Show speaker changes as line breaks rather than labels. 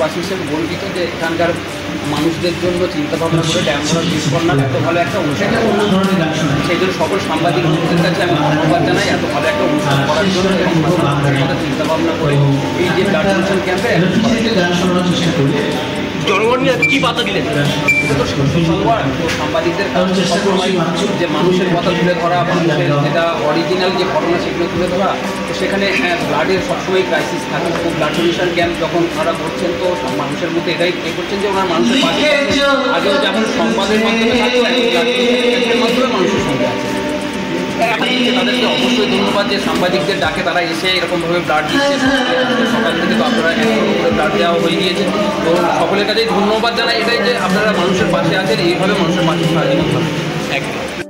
গ্রামবাসী হিসেবে গর্বিত যে এখানকার মানুষদের জন্য চিন্তাভাবনা করে ড্যামরা বীজ করলাম, এত ভালো একটা অনুষ্ঠান করলাম। সেই জন্য সকল সাংবাদিক বন্ধুদের কাছে আমি ধন্যবাদ জানাই এত ভালো একটা অনুষ্ঠান করার জন্য এবং মানুষের কথা চিন্তাভাবনা করে এই যে ব্লাড ডোনেশন ক্যাম্পে
জনগণ নিয়ে কী বার্তা দিলেন?
এটা তো সাংবাদিকদের যে মানুষের কথা তুলে ধরা, মানুষের যেটা অরিজিনাল যে ঘটনা সেগুলো তুলে ধরা। তো সেখানে ব্লাডের সবসময় ক্রাইসিস থাকে, তো ব্লাড ডোনেশন ক্যাম্প যখন ওনারা করছেন তো মানুষের মধ্যে এটাই করছেন যে ওনার মানুষের পাশে আগেও যেমন সংবাদের মাধ্যমে থাকে ক্যাম্পের মাধ্যমে মানুষের সঙ্গে আছে। তাদেরকে অবশ্যই ধন্যবাদ যে সাংবাদিকদের ডাকে তারা এসে এরকমভাবে ব্লাড দিচ্ছে। সকাল থেকে তো আপনারা ব্লাড দেওয়া হয়ে গিয়েছে, তো সকলের কাছেই ধন্যবাদ জানাই এটাই যে আপনারা মানুষের পাশে আছেন, এইভাবে মানুষের পাশে সাহায্য করতে হবে।
একদম।